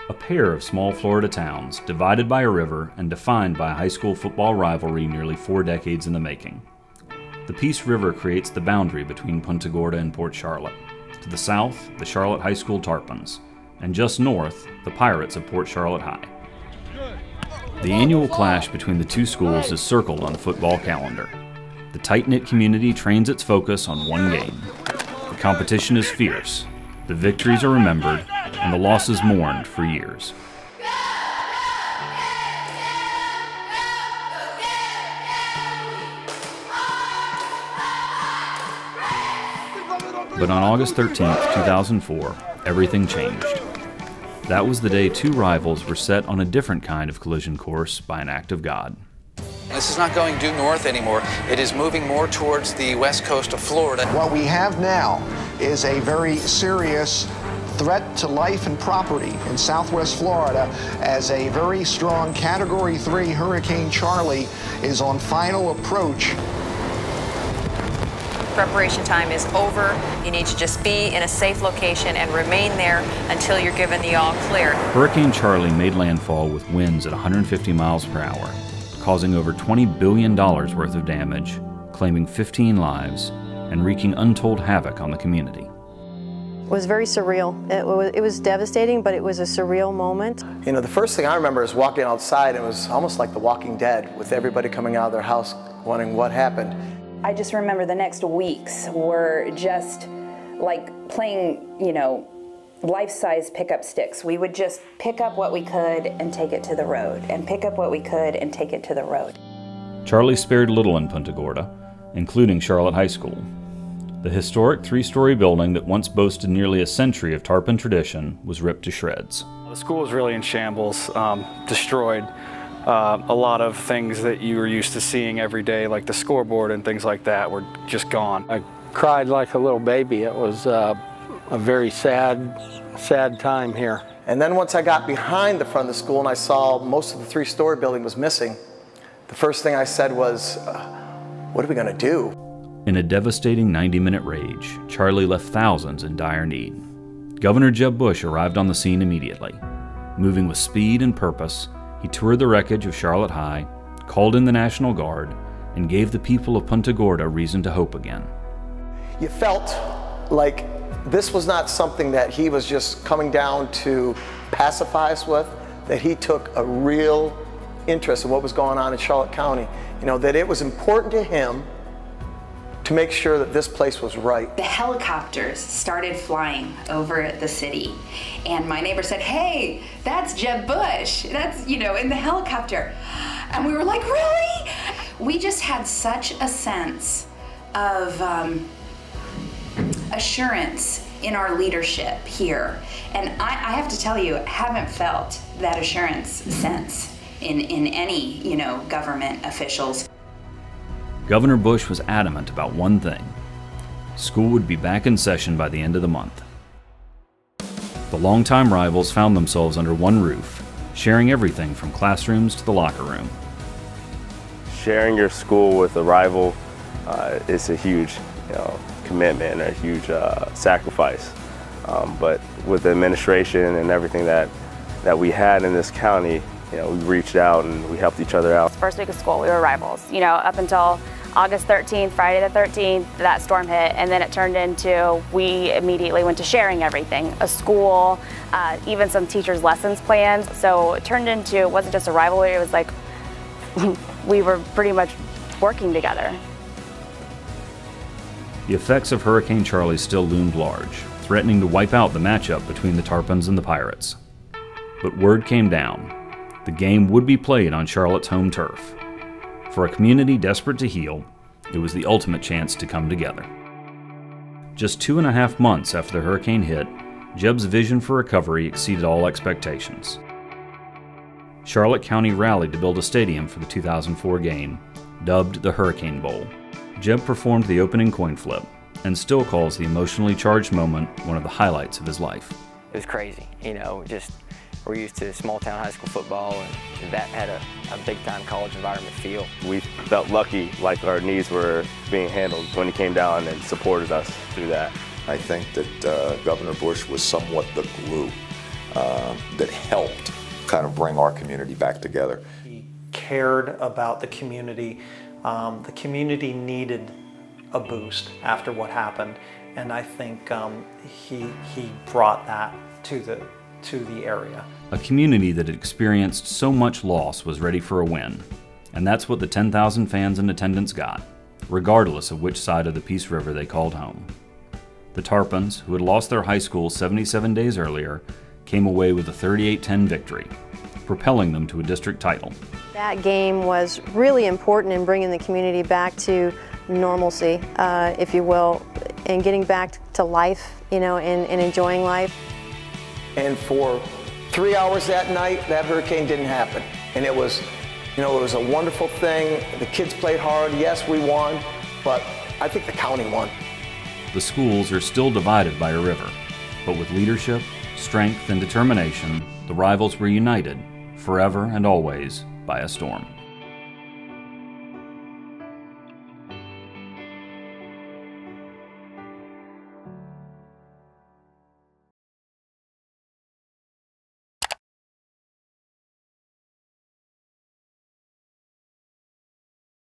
A pair of small Florida towns, divided by a river and defined by a high school football rivalry nearly 4 decades in the making. The Peace River creates the boundary between Punta Gorda and Port Charlotte. To the south, the Charlotte High School Tarpons, and just north, the Pirates of Port Charlotte High. The annual clash between the two schools is circled on the football calendar. The tight-knit community trains its focus on one game. The competition is fierce, the victories are remembered, and the losses mourned for years. But on August 13, 2004, everything changed. That was the day two rivals were set on a different kind of collision course by an act of God. This is not going due north anymore. It is moving more towards the west coast of Florida. What we have now is a very serious threat to life and property in southwest Florida as a very strong Category 3 Hurricane Charley is on final approach. Preparation time is over. You need to just be in a safe location and remain there until you're given the all clear. Hurricane Charley made landfall with winds at 150 miles per hour, causing over $20 billion worth of damage, claiming 15 lives, and wreaking untold havoc on the community. It was very surreal. It was devastating, but it was a surreal moment. You know, the first thing I remember is walking outside. It was almost like The Walking Dead, with everybody coming out of their house wondering what happened. I just remember the next weeks were just like playing, you know, life-size pickup sticks. We would just pick up what we could and take it to the road, and pick up what we could and take it to the road. Charley spared little in Punta Gorda, including Charlotte High School. The historic 3-story building that once boasted nearly a century of tarpon tradition was ripped to shreds. The school was really in shambles, destroyed. A lot of things that you were used to seeing every day, like the scoreboard and things like that, were just gone. I cried like a little baby. It was a very sad time here. And then once I got behind the front of the school and I saw most of the 3-story building was missing, the first thing I said was, what are we going to do? In a devastating 90-minute rage, Charley left thousands in dire need. Governor Jeb Bush arrived on the scene immediately. Moving with speed and purpose, he toured the wreckage of Charlotte High, called in the National Guard, and gave the people of Punta Gorda reason to hope again. You felt like this was not something that he was just coming down to pacify us with, that he took a real interest in what was going on in Charlotte County. You know, that it was important to him to make sure that this place was right. The helicopters started flying over the city, and my neighbor said, "Hey, that's Jeb Bush. That's, you know, in the helicopter." And we were like, "Really?" We just had such a sense of assurance in our leadership here. And I have to tell you, I haven't felt that assurance since in any, you know, government officials. Governor Bush was adamant about one thing. School would be back in session by the end of the month. The longtime rivals found themselves under one roof, sharing everything from classrooms to the locker room. Sharing your school with a rival is a huge, commitment, a huge sacrifice. But with the administration and everything that we had in this county, we reached out and we helped each other out. First week of school, we were rivals. Up until August 13th, Friday the 13th, that storm hit, and then it turned into, we immediately went to sharing everything, a school, even some teachers' lessons plans. So it turned into, it wasn't just a rivalry, it was like we were pretty much working together. The effects of Hurricane Charley still loomed large, threatening to wipe out the matchup between the Tarpons and the Pirates. But word came down. The game would be played on Charlotte's home turf. For a community desperate to heal, it was the ultimate chance to come together. Just 2.5 months after the hurricane hit, Jeb's vision for recovery exceeded all expectations. Charlotte County rallied to build a stadium for the 2004 game, dubbed the Hurricane Bowl. Jeb performed the opening coin flip, and still calls the emotionally charged moment one of the highlights of his life. It was crazy, we're used to small town high school football, and that had a big time college environment feel. We felt lucky, like our needs were being handled when he came down and supported us through that. I think that Governor Bush was somewhat the glue that helped kind of bring our community back together. He cared about the community. The community needed a boost after what happened, and I think he brought that to the area. A community that had experienced so much loss was ready for a win, and that's what the 10,000 fans in attendance got, regardless of which side of the Peace River they called home. The Tarpons, who had lost their high school 77 days earlier, came away with a 38-10 victory, propelling them to a district title. That game was really important in bringing the community back to normalcy, if you will, and getting back to life, you know, and enjoying life. And for 3 hours that night, that hurricane didn't happen. And it was, you know, it was a wonderful thing. The kids played hard. Yes, we won, but I think the county won. The schools are still divided by a river, but with leadership, strength, and determination, the rivals were united, forever and always, by a storm.